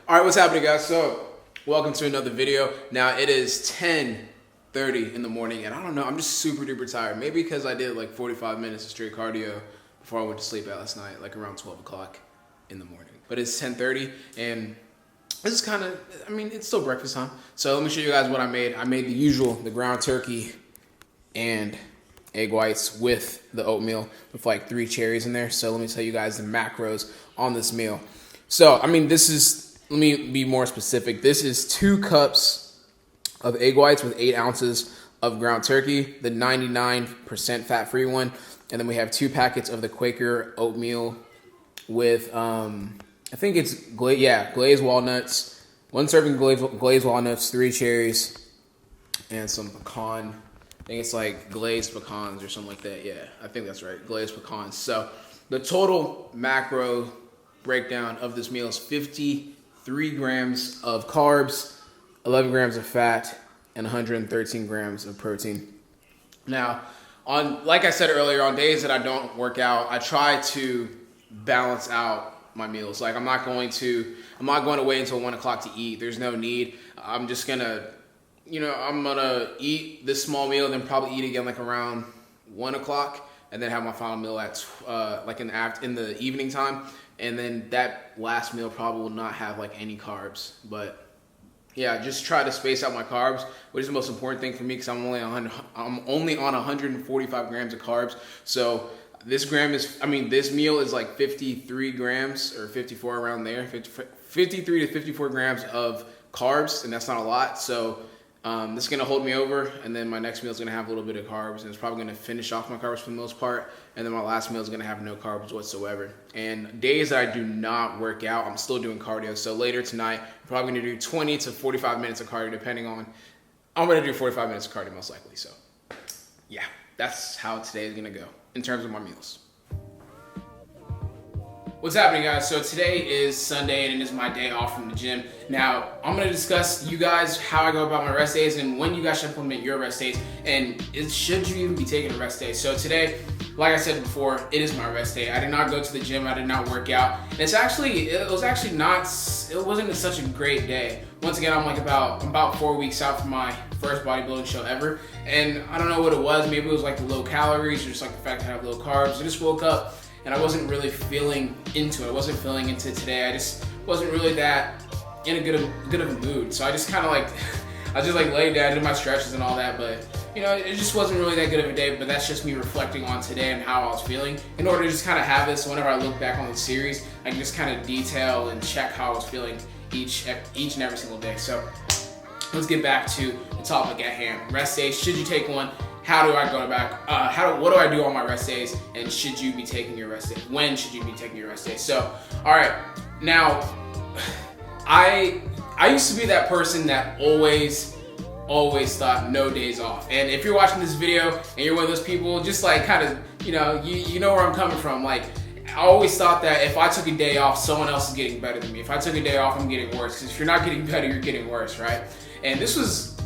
All right, what's happening, guys? So, welcome to another video. Now, it is 10:30 in the morning, and I don't know, I'm just super duper tired. Maybe because I did like 45 minutes of straight cardio before I went to sleep last night, like around 12 o'clock in the morning. But it's 10:30, and this is kind of, I mean, it's still breakfast time. So let me show you guys what I made. I made the usual, the ground turkey and egg whites with the oatmeal with like 3 cherries in there. So let me tell you guys the macros on this meal. So, I mean, this is, let me be more specific. This is 2 cups of egg whites with 8 ounces of ground turkey, the 99% fat-free one. And then we have 2 packets of the Quaker oatmeal with, I think it's glazed walnuts, 1 serving glazed walnuts, 3 cherries, and some pecan. I think it's like glazed pecans or something like that. Yeah, I think that's right, glazed pecans. So the total macro breakdown of this meal is 53 grams of carbs, 11 grams of fat, and 113 grams of protein. Now, like I said earlier, on days that I don't work out, I try to balance out my meals. Like I'm not going to wait until 1 o'clock to eat. There's no need. I'm just gonna, I'm gonna eat this small meal, then probably eat again like around 1 o'clock, and then have my final meal at like in the evening time. And then that last meal probably will not have like any carbs. But yeah, just try to space out my carbs, which is the most important thing for me because I'm only on 145 grams of carbs. So this meal is like 53 grams or 54 around there, 53 to 54 grams of carbs, and that's not a lot. So this is going to hold me over, and then my next meal is going to have a little bit of carbs, and it's probably going to finish off my carbs for the most part, and then my last meal is going to have no carbs whatsoever. And days that I do not work out, I'm still doing cardio. So later tonight, I'm probably going to do 20 to 45 minutes of cardio, depending on, I'm going to do 45 minutes of cardio most likely. So yeah, that's how today is going to go in terms of my meals. What's happening, guys? So today is Sunday and it is my day off from the gym. Now, I'm going to discuss you guys how I go about my rest days and when you guys should implement your rest days, and should you even be taking a rest day. So today, like I said before, it is my rest day. I did not go to the gym. I did not work out. And it wasn't such a great day. Once again, I'm about 4 weeks out from my first bodybuilding show ever. And I don't know what it was. Maybe it was like the low calories or just like the fact that I have low carbs. I just woke up and I wasn't really feeling into it. I wasn't feeling into today. I just wasn't really that in a good of a mood. So I just kind of like, I just like laid down, did my stretches and all that, but it just wasn't really that good of a day. But that's just me reflecting on today and how I was feeling in order to just kind of have this. So whenever I look back on the series, I can just kind of detail and check how I was feeling each and every single day. So let's get back to the topic at hand. Rest days, should you take one? How do I go back? What do I do on my rest days? And should you be taking your rest days? When should you be taking your rest days? So, all right. Now, I used to be that person that always thought no days off. And if you're watching this video and you're one of those people, just like kind of, you know where I'm coming from. Like, I always thought that if I took a day off, someone else is getting better than me. If I took a day off, I'm getting worse. Because if you're not getting better, you're getting worse, right? And this was,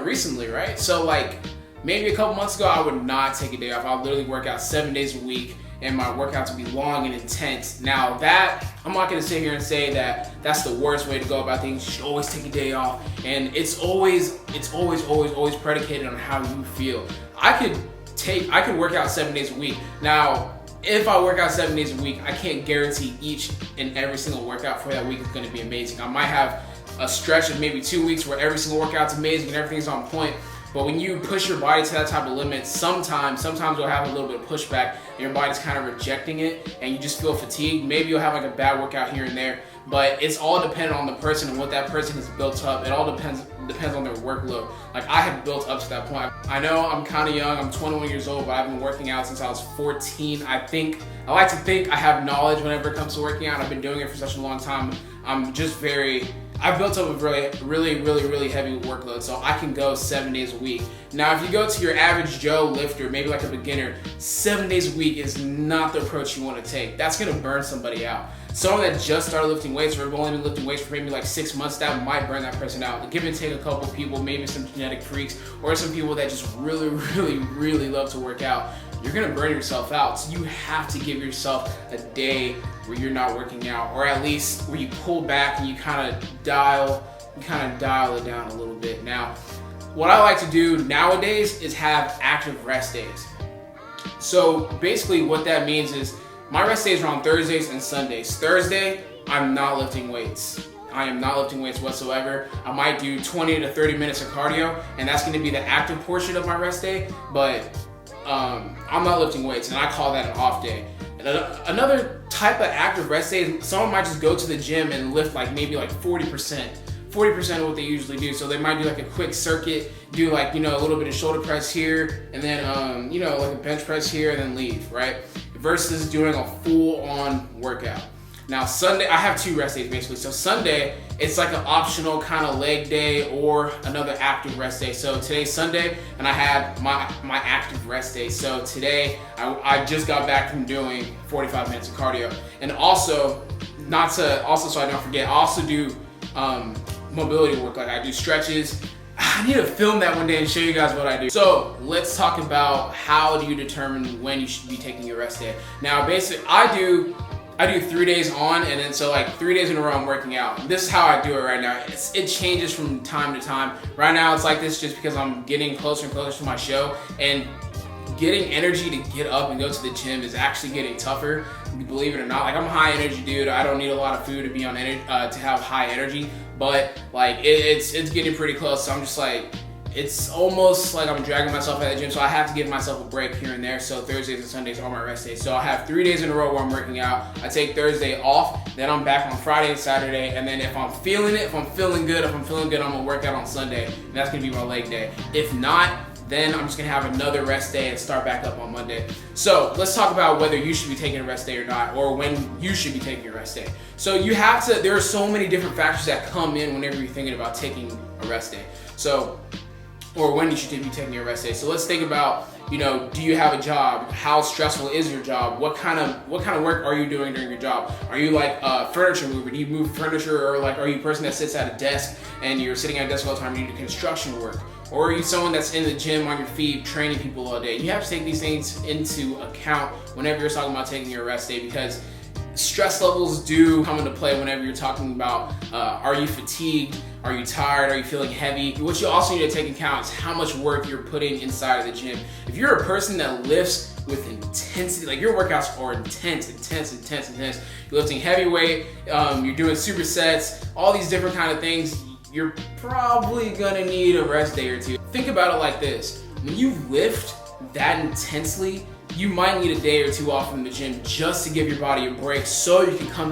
recently, right? So like, maybe a couple months ago, I would not take a day off. I would literally work out 7 days a week, and my workouts would be long and intense. Now that, I'm not gonna sit here and say that that's the worst way to go about things. You should always take a day off, and it's always predicated on how you feel. I could work out 7 days a week. Now, if I work out 7 days a week, I can't guarantee each and every single workout for that week is gonna be amazing. I might have a stretch of maybe 2 weeks where every single workout's amazing and everything's on point. But when you push your body to that type of limit, sometimes you'll have a little bit of pushback and your body's kind of rejecting it and you just feel fatigued. Maybe you'll have like a bad workout here and there, but it's all dependent on the person and what that person has built up. It all depends on their workload. Like I had built up to that point. I know I'm kind of young, I'm 21 years old, but I've been working out since I was 14. I like to think I have knowledge whenever it comes to working out. I've been doing it for such a long time. I've built up a really heavy workload, so I can go 7 days a week. Now, if you go to your average Joe lifter, maybe like a beginner, 7 days a week is not the approach you want to take. That's gonna burn somebody out. Someone that just started lifting weights or have only been lifting weights for maybe like 6 months, that might burn that person out. Give and take a couple people, maybe some genetic freaks, or some people that just really love to work out. you're gonna burn yourself out. So you have to give yourself a day where you're not working out, or at least where you pull back and you kind of dial it down a little bit. Now, what I like to do nowadays is have active rest days. So basically what that means is my rest days are on Thursdays and Sundays. Thursday, I'm not lifting weights. I am not lifting weights whatsoever. I might do 20 to 30 minutes of cardio, and that's gonna be the active portion of my rest day, but I'm not lifting weights, and I call that an off day. And another type of active rest day, someone might just go to the gym and lift like maybe like 40% of what they usually do. So they might do like a quick circuit, do like, a little bit of shoulder press here, and then, like a bench press here, and then leave, right? Versus doing a full-on workout. Now Sunday, I have 2 rest days basically. So Sunday, it's like an optional kind of leg day or another active rest day. So today's Sunday, and I have my active rest day. So today, I just got back from doing 45 minutes of cardio. And also, so I don't forget, I also do mobility work. Like I do stretches. I need to film that one day and show you guys what I do. So let's talk about how do you determine when you should be taking your rest day. Now basically, I do 3 days on, and then so like 3 days in a row I'm working out. This is how I do it right now. It changes from time to time. Right now it's like this just because I'm getting closer and closer to my show, and getting energy to get up and go to the gym is actually getting tougher, believe it or not. Like I'm a high energy dude. I don't need a lot of food to be on to have high energy, but like it's getting pretty close. So I'm just like, it's almost like I'm dragging myself out of the gym, so I have to give myself a break here and there. So Thursdays and Sundays are my rest days. So I have 3 days in a row where I'm working out. I take Thursday off, then I'm back on Friday and Saturday, and then if I'm feeling good, I'm gonna work out on Sunday, and that's gonna be my leg day. If not, then I'm just gonna have another rest day and start back up on Monday. So let's talk about whether you should be taking a rest day or not, or when you should be taking a rest day. So there are so many different factors that come in whenever you're thinking about taking a rest day. Or when you should be taking your rest day. So let's think about, do you have a job? How stressful is your job? What kind of work are you doing during your job? Are you like a furniture mover? Do you move furniture, or like are you a person that sits at a desk and you're sitting at a desk all the time and you do construction work? Or are you someone that's in the gym on your feet training people all day? You have to take these things into account whenever you're talking about taking your rest day, because stress levels do come into play whenever you're talking about are you fatigued, are you tired, are you feeling heavy. What you also need to take into account is how much work you're putting inside of the gym. If you're a person that lifts with intensity, like your workouts are intense, you're lifting heavy weight, you're doing supersets, all these different kind of things, you're probably gonna need a rest day or two. Think about it like this: when you lift that intensely, you might need a day or two off from the gym just to give your body a break, so you can come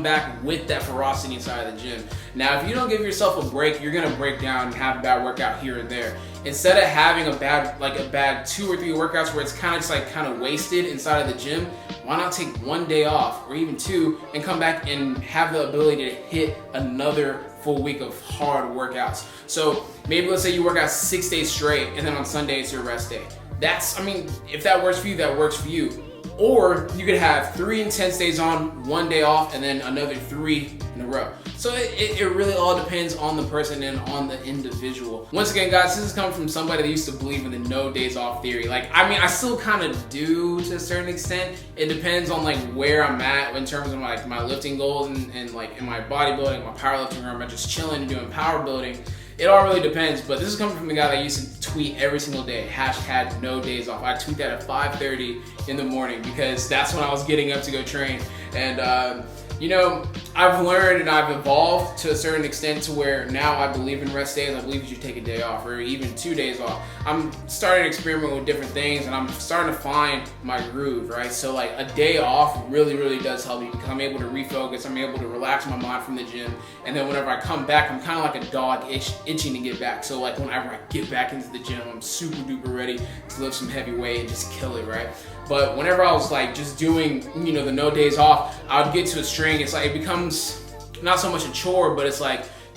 back with that ferocity inside of the gym. Now, if you don't give yourself a break, you're gonna break down and have a bad workout here and there. Instead of having a bad 2 or 3 workouts where it's kind of wasted inside of the gym, why not take 1 day off, or even 2, and come back and have the ability to hit another full week of hard workouts. So maybe let's say you work out 6 days straight, and then on Sunday it's your rest day. If that works for you, that works for you. Or you could have 3 intense days on, 1 day off, and then another 3 in a row. So it really all depends on the person and on the individual. Once again, guys, this is coming from somebody that used to believe in the no days off theory. I still kind of do to a certain extent. It depends on where I'm at in terms of my lifting goals and like in my bodybuilding, my powerlifting, or am I just chilling and doing power building. It all really depends, but this is coming from the guy that used to tweet every single day, #no days off. I tweet that at 5:30 in the morning because that's when I was getting up to go train. And I've learned and I've evolved to a certain extent to where now I believe in rest days. I believe you should take a day off, or even 2 days off. I'm starting to experiment with different things, and I'm starting to find my groove, right? So a day off really, really does help me because I'm able to refocus. I'm able to relax my mind from the gym, and then whenever I come back, I'm kind of like a dog itching to get back. So whenever I get back into the gym, I'm super duper ready to lift some heavy weight and just kill it, right? But whenever I was just doing, the no days off, I would get to a string. It's it becomes not so much a chore, but it's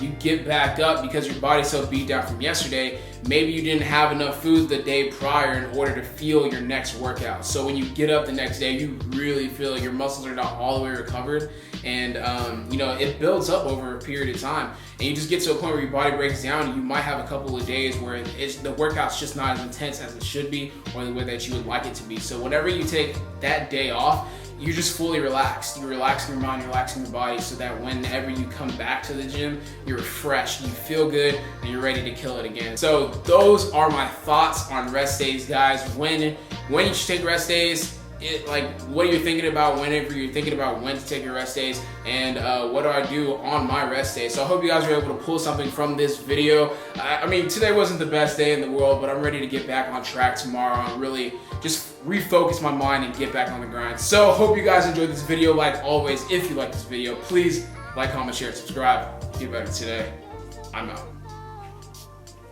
you get back up because your body's so beat down from yesterday. maybe you didn't have enough food the day prior in order to fuel your next workout. So when you get up the next day, you really feel your muscles are not all the way recovered, and you know, it builds up over a period of time, and you just get to a point where your body breaks down, and you might have a couple of days where the workout's just not as intense as it should be, or the way that you would like it to be. So whenever you take that day off, you're just fully relaxed. You're relaxing your mind, you're relaxing your body, so that whenever you come back to the gym, you're refreshed, you feel good, and you're ready to kill it again. So those are my thoughts on rest days, guys. When you should take rest days, what are you thinking about whenever you're thinking about when to take your rest days, and what do I do on my rest days? So I hope you guys were able to pull something from this video. I mean, today wasn't the best day in the world, but I'm ready to get back on track tomorrow and really just refocus my mind and get back on the grind. So hope you guys enjoyed this video. Like always, if you like this video, please like, comment, share, subscribe. Get better today. I'm out.